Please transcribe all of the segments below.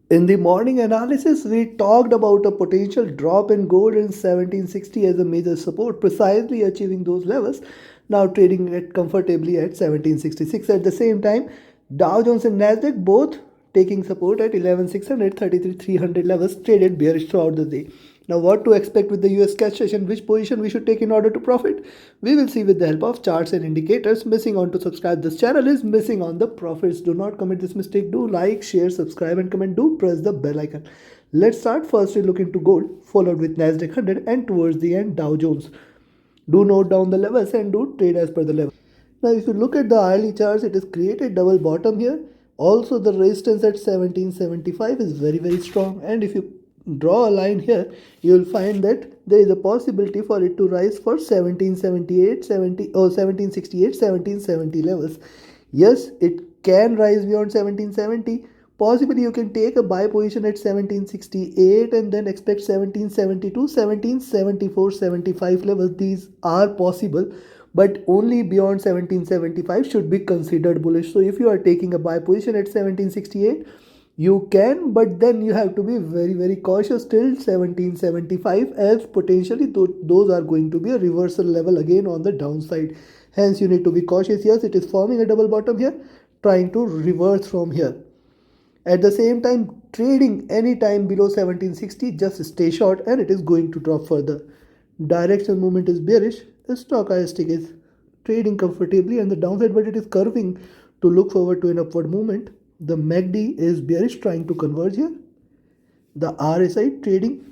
In the morning analysis, we talked about a potential drop in gold in 1760 as a major support, precisely achieving those levels, now trading it comfortably at 1766. At the same time, Dow Jones and Nasdaq both taking support at 11,600, 33,300 levels, traded bearish throughout the day. Now, what to expect with the US cash session, which position we should take in order to profit? We will see with the help of charts and indicators. Missing on to subscribe this channel is missing on the profits. Do not commit this mistake. Do like, share, subscribe and comment. Do press the bell icon. Let's start first look into gold, followed with Nasdaq 100 and towards the end Dow Jones. Do note down the levels and do trade as per the level. Now if you look at the hourly charts, it has created double bottom here. Also the resistance at 1775 is very strong, and if you draw a line here, you will find that there is a possibility for it to rise for 1778 70 or 1768 1770 levels. Yes, it can rise beyond 1770. Possibly you can take a buy position at 1768 and then expect 1772 1774 75 levels. These are possible, but only beyond 1775 should be considered bullish. So if you are taking a buy position at 1768, you can, but then you have to be very cautious till 1775, as potentially those are going to be a reversal level again on the downside. Hence you need to be cautious. Yes, it is forming a double bottom here, trying to reverse from here. At the same time, trading any time below 1760, just stay short and it is going to drop further. Directional movement is bearish. The stochastic is trading comfortably on the downside, but it is curving to look forward to an upward movement. The MACD is bearish, trying to converge here. The RSI trading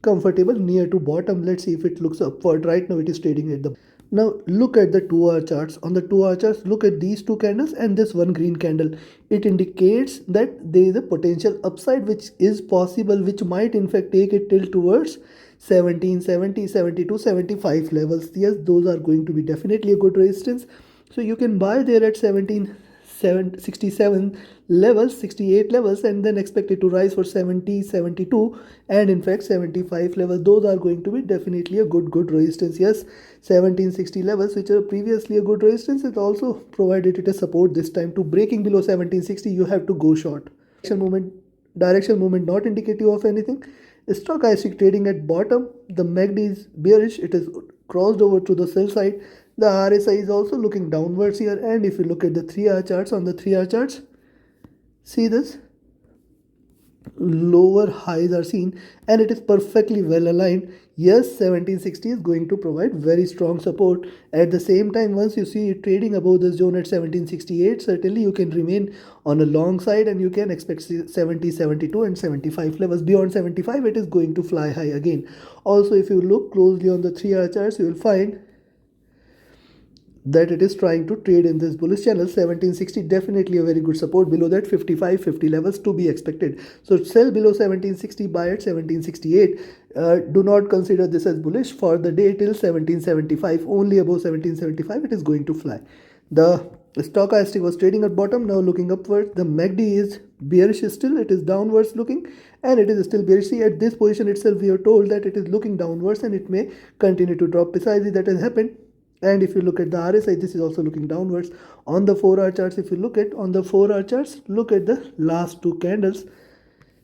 comfortable near to bottom. Let's see if it looks upward. Right now it is trading at the. Now look at the 2-hour charts. On the 2-hour charts, look at these two candles and this one green candle. It indicates that there is a potential upside which is possible, which might in fact take it till towards 1770, 72, 75 levels. Yes, those are going to be definitely a good resistance. So you can buy there at 67 levels, 68 levels, and then expect it to rise for 70, 72 and in fact 75 levels. Those are going to be definitely a good resistance. Yes, 1760 levels, which are previously a good resistance, it also provided it a support. This time to breaking below 1760, you have to go short. Direction movement not indicative of anything. Stochastic trading at bottom. The MACD is bearish. It is crossed over to the sell side. The RSI is also looking downwards here, and if you look at the 3-hour charts, on the 3-hour charts, see this, lower highs are seen and it is perfectly well aligned. Yes, 1760 is going to provide very strong support. At the same time, once you see it trading above this zone at 1768, certainly you can remain on a long side and you can expect 70, 72 and 75 levels. Beyond 75, it is going to fly high again. Also, if you look closely on the 3-hour charts, you will find that it is trying to trade in this bullish channel. 1760 definitely a very good support. Below that 55, 50 levels to be expected. So sell below 1760, buy at 1768. Do not consider this as bullish for the day till 1775. Only above 1775 it is going to fly. The stochastic was trading at bottom, now looking upwards. The MACD is bearish still, it is downwards looking and it is still bearish. See, at this position itself we are told that it is looking downwards and it may continue to drop. Precisely that has happened. And if you look at the RSI, this is also looking downwards. On the 4-hour charts, if you look at on the 4-hour charts, look at the last two candles.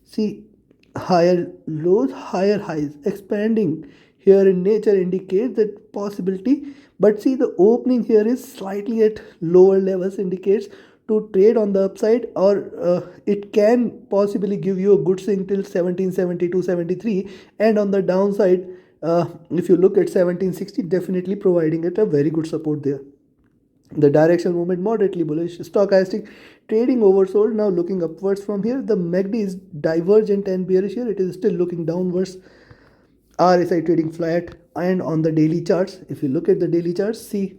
See, higher lows, higher highs. Expanding here in nature indicates that possibility. But see, the opening here is slightly at lower levels, indicates to trade on the upside, or it can possibly give you a good swing till 1772, 73, and on the downside, if you look at 1760, definitely providing it a very good support there. The directional movement moderately bullish. Stochastic trading oversold, now looking upwards from here. The MACD is divergent and bearish here. It is still looking downwards. RSI trading flat. And on the daily charts, if you look at the daily charts, see,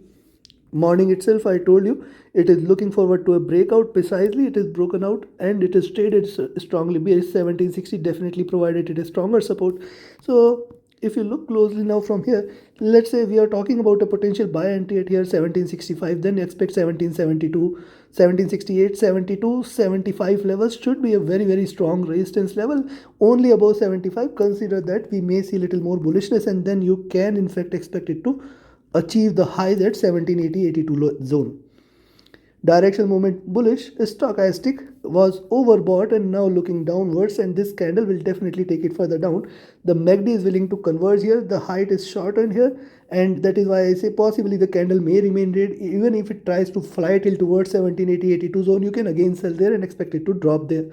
morning itself I told you it is looking forward to a breakout. Precisely it is broken out and it is traded strongly bearish. 1760 definitely provided it a stronger support. So if you look closely now from here, let's say we are talking about a potential buy entry at here 1765, then expect 1772, 1768, 72, 75 levels should be a very strong resistance level. Only above 75, consider that we may see a little more bullishness, and then you can in fact expect it to achieve the highs at 1780, 82 zone. Directional movement bullish, stochastic was overbought and now looking downwards, and this candle will definitely take it further down. The MACD is willing to converge here, the height is shortened here, and that is why I say possibly the candle may remain red. Even if it tries to fly till towards 1780-82 zone, you can again sell there and expect it to drop there.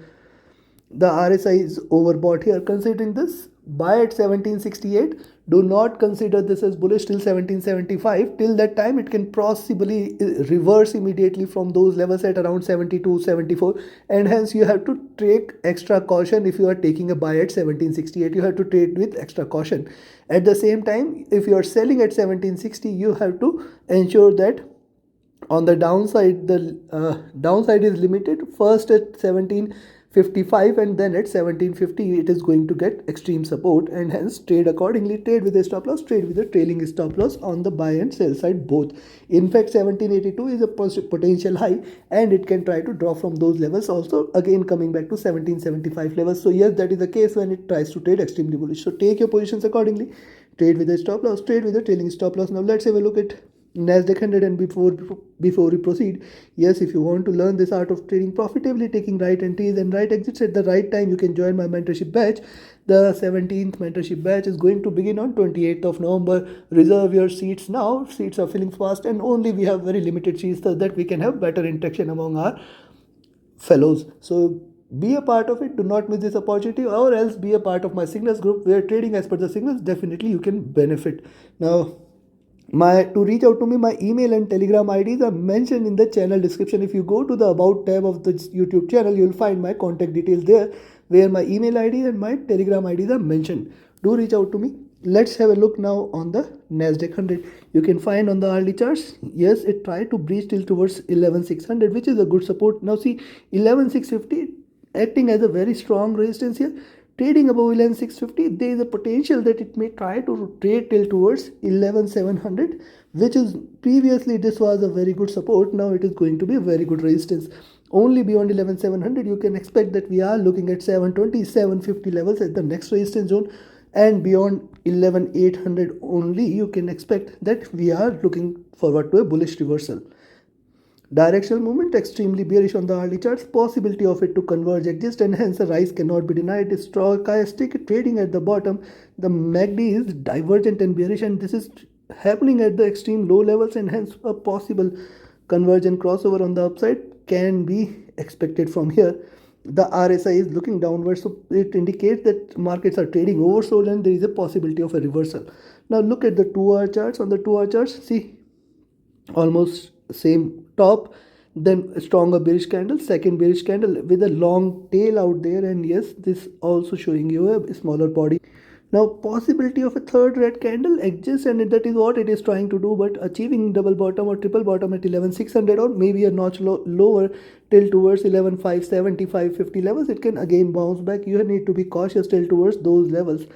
The RSI is overbought here. Considering this, buy at 1768. Do not consider this as bullish till 1775. Till that time, it can possibly reverse immediately from those levels at around 72, 74, and hence you have to take extra caution. If you are taking a buy at 1768, you have to trade with extra caution. At the same time, if you are selling at 1760, you have to ensure that on the downside, the downside is limited. First at 1755 and then at 1750 it is going to get extreme support, and hence trade accordingly. Trade with a stop loss, trade with a trailing stop loss on the buy and sell side both. In fact, 1782 is a potential high and it can try to drop from those levels also, again coming back to 1775 levels. So yes, that is the case when it tries to trade extremely bullish. So take your positions accordingly. Trade with a stop loss, trade with a trailing stop loss. Now let's have a look at Nasdaq 100, and before we proceed, yes, if you want to learn this art of trading profitably, taking right entries and right exits at the right time, you can join my mentorship batch. The 17th mentorship batch is going to begin on 28th of November. Reserve your seats now. Seats are filling fast and only we have very limited seats so that we can have better interaction among our fellows. So be a part of it. Do not miss this opportunity, or else be a part of my signals group where trading as per the signals, definitely you can benefit. Now, to reach out to me, my email and Telegram IDs are mentioned in the channel description. If you go to the About tab of the YouTube channel, you will find my contact details there, where my email ID and my Telegram IDs are mentioned. Do reach out to me. Let's have a look now on the Nasdaq 100. You can find on the hourly charts, yes, it tried to breach till towards 11,600, which is a good support. Now see, 11,650 acting as a very strong resistance here. Trading above 11,650, there is a potential that it may try to trade till towards 11,700, which is previously this was a very good support. Now it is going to be a very good resistance. Only beyond 11,700, you can expect that we are looking at 720, 750 levels at the next resistance zone, and beyond 11,800 only, you can expect that we are looking forward to a bullish reversal. Directional movement extremely bearish on the hourly charts. Possibility of it to converge exists, and hence a rise cannot be denied. Stochastic trading at the bottom. The MACD is divergent and bearish, and this is happening at the extreme low levels, and hence a possible convergent crossover on the upside can be expected from here. The RSI is looking downwards, so it indicates that markets are trading oversold and there is a possibility of a reversal. Now look at the 2-hour charts. On the 2-hour charts, see, almost same top, then a stronger bearish candle, second bearish candle with a long tail out there, and yes, this also showing you a smaller body. Now possibility of a third red candle exists, and that is what it is trying to do, but achieving double bottom or triple bottom at 11,600 or maybe a notch lower till towards 11,570, 550 levels, it can again bounce back. You need to be cautious till towards those levels.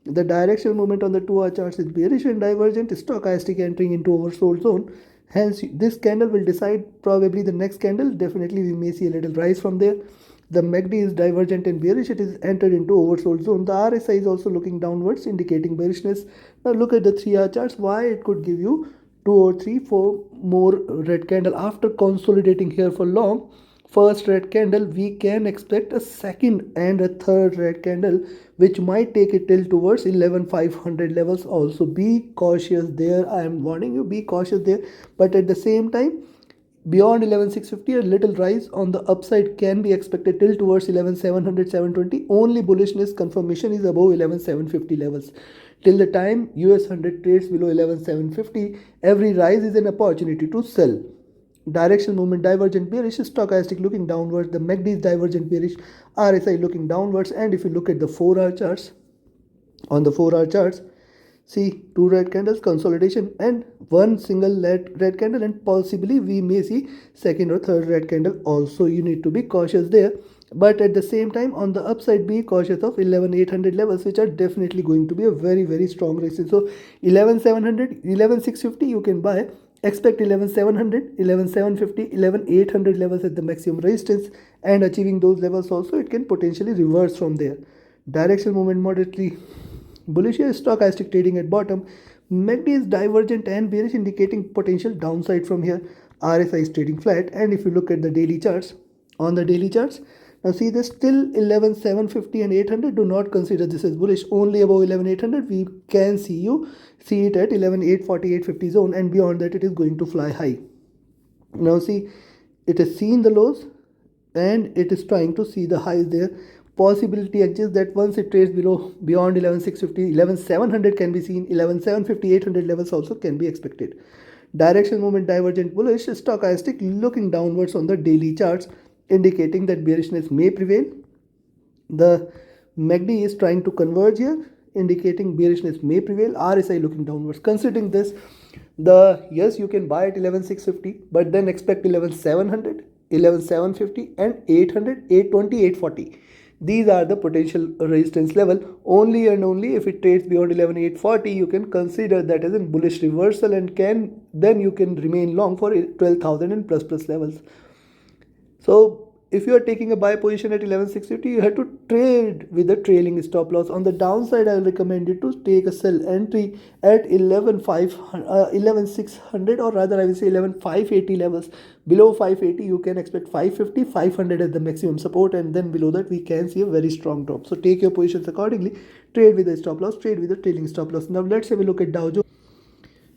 The directional movement on the 2-hour charts is bearish and divergent, stochastic entering into oversold zone. Hence, this candle will decide probably the next candle. Definitely, we may see a little rise from there. The MACD is divergent and bearish. It is entered into oversold zone. The RSI is also looking downwards, indicating bearishness. Now, look at the 3-hour charts. Why it could give you 2 or 3, 4 more red candle after consolidating here for long. First red candle, we can expect a second and a third red candle, which might take it till towards 11,500 levels. Also be cautious there. I am warning you, be cautious there. But at the same time, beyond 11,650, a little rise on the upside can be expected till towards 11,700, 720. Only bullishness confirmation is above 11,750 levels. Till the time US 100 trades below 11,750, every rise is an opportunity to sell. Directional movement divergent bearish, stochastic looking downwards, the MACD is divergent bearish, RSI looking downwards. And if you look at the 4-hour charts, on the 4-hour charts, see 2 red candles, consolidation, and 1 single red candle, and possibly we may see second or third red candle also. You need to be cautious there. But at the same time, on the upside, be cautious of 11,800 levels, which are definitely going to be a very, very strong resistance. So 11,700, 11,650 you can buy. Expect 11,700, 11,750, 11,800 levels at the maximum resistance, and achieving those levels also, it can potentially reverse from there. Directional movement moderately bullish here, stochastic trading at bottom. MACD is divergent and bearish, indicating potential downside from here. RSI is trading flat. And if you look at the daily charts, on the daily charts, now see this still 11,750 and 800. Do not consider this as bullish. Only above 11,800 we can see it at 11,840, 850 zone, and beyond that it is going to fly high. Now see, it has seen the lows and it is trying to see the highs there. Possibility exists that once it trades beyond 11,650, 11,700 can be seen. 11,750, 800 levels also can be expected. Direction movement divergent bullish, stochastic looking downwards on the daily charts, indicating that bearishness may prevail. The MACD is trying to converge here, indicating bearishness may prevail. RSI looking downwards. Considering this, yes, you can buy at 11,650, but then expect 11,700, 11,750 and 800, 820, 840. These are the potential resistance level. Only and only if it trades beyond 11,840, you can consider that as a bullish reversal, and then you can remain long for 12,000 and plus levels. So if you are taking a buy position at 11,650, you have to trade with a trailing stop loss. On the downside, I will recommend you to take a sell entry at 11,600, or rather I will say 11,580 levels. Below 580, you can expect 550, 500 as the maximum support, and then below that we can see a very strong drop. So take your positions accordingly. Trade with a stop loss, trade with a trailing stop loss. Now let's have a look at Dow Jones.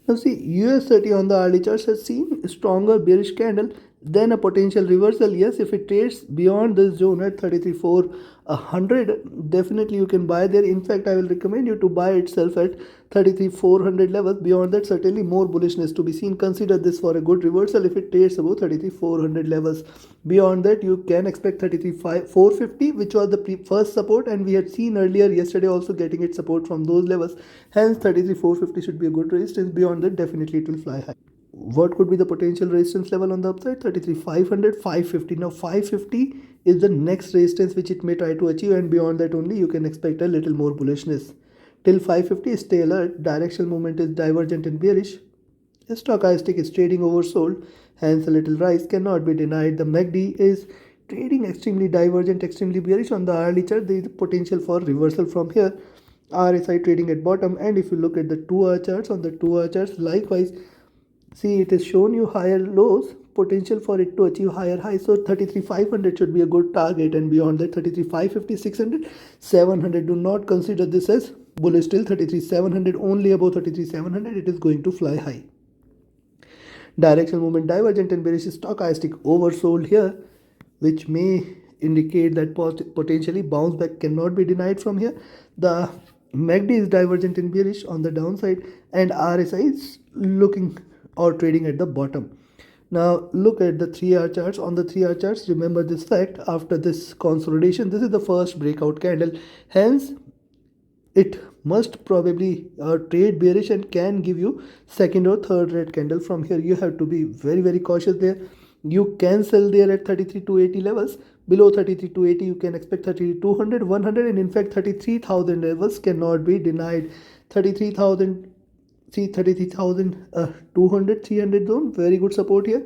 Now see, US30 on the early charts has seen a stronger bearish candle, then a potential reversal. Yes, if it trades beyond this zone at 33,400, definitely you can buy there. In fact, I will recommend you to buy itself at 33,400 levels. Beyond that, certainly more bullishness to be seen. Consider this for a good reversal if it trades above 33,400 levels. Beyond that, you can expect 33,450, which was the first support, and we had seen earlier yesterday also getting its support from those levels. Hence, 33,450 should be a good resistance. Beyond that, definitely it will fly high. What could be the potential resistance level on the upside? 33,500, 550. Now 550 is the next resistance which it may try to achieve, and beyond that only you can expect a little more bullishness. Till 550, stay alert. Directional movement is divergent and bearish. The stochastic is trading oversold, hence a little rise cannot be denied. The MACD is trading extremely divergent, extremely bearish. On the early chart, there is potential for reversal from here. RSI trading at bottom, and if you look at the 2-hour charts, on the 2-hour charts likewise, see, it has shown you higher lows, potential for it to achieve higher highs. So 33,500 should be a good target, and beyond that 33,550, 600, 700. Do not consider this as bullish till 33,700. Only above 33,700 it is going to fly high. Directional movement divergent and bearish, stochastic oversold here, which may indicate that potentially bounce back cannot be denied from here. The MACD is divergent and bearish on the downside, and RSI is looking or trading at the bottom. Now look at the 3-hour charts. On the 3-hour charts, remember this fact: after this consolidation, this is the first breakout candle, hence it must probably trade bearish and can give you second or third red candle from here. You have to be very cautious there. You can sell there at 33,280 levels. Below 33,280 you can expect 33,200, 100, and in fact 33,000 levels cannot be denied. 33,000, see 33,200, 300 zone, very good support here,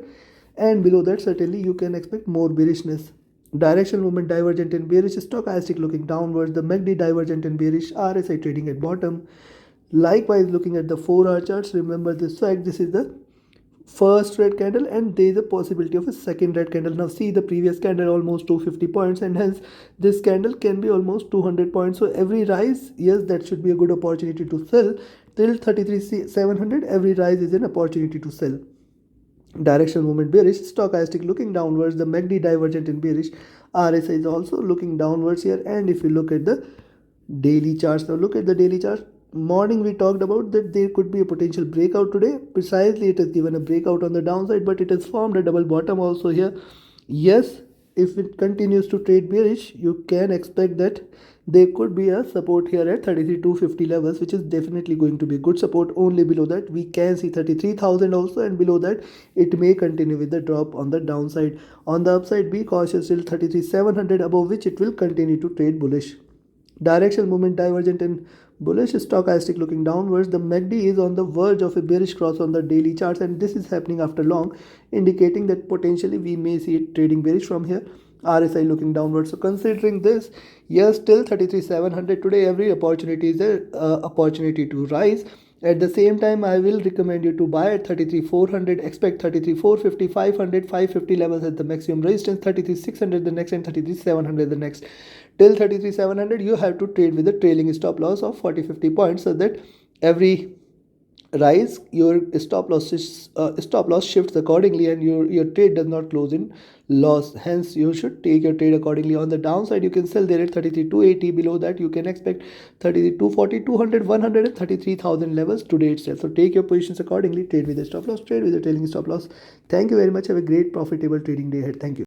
and below that certainly you can expect more bearishness. Directional movement divergent and bearish, stochastic looking downwards, the MACD divergent and bearish, RSI trading at bottom. Likewise, looking at the 4-hour charts, remember this fact: this is the first red candle and there is a possibility of a second red candle. Now see, the previous candle almost 250 points, and hence this candle can be almost 200 points. So every rise, yes, that should be a good opportunity to sell. Till 33,700, every rise is an opportunity to sell. Directional movement bearish, stochastic looking downwards, the MACD divergent and bearish, RSI is also looking downwards here. And if you look at the daily charts, now look at the daily chart. Morning we talked about that there could be a potential breakout today. Precisely, it has given a breakout on the downside, but it has formed a double bottom also here. Yes, if it continues to trade bearish, you can expect that there could be a support here at 33,250 levels, which is definitely going to be good support. Only below that we can see 33,000 also, and below that it may continue with the drop on the downside. On the upside, be cautious till 33,700, above which it will continue to trade bullish. Directional movement divergent and bullish, stochastic looking downwards. The MACD is on the verge of a bearish cross on the daily charts, and this is happening after long, indicating that potentially we may see it trading bearish from here. RSI looking downwards. So considering this, yes, till 33,700 today, every opportunity is a opportunity to rise. At the same time, I will recommend you to buy at 33,400, expect 33,450, 500, 550 levels at the maximum resistance, 33,600 the next, and 33,700 the next. Till 33,700, you have to trade with a trailing stop loss of 40-50 points, so that every rise your stop loss shifts accordingly, and your trade does not close in loss. Hence, you should take your trade accordingly. On the downside, you can sell there at 33,280. Below that, you can expect 33,240, 200, 100, and 33,000 levels today itself. So take your positions accordingly. Trade with a stop loss, trade with a trailing stop loss. Thank you very much. Have a great profitable trading day ahead. Thank you.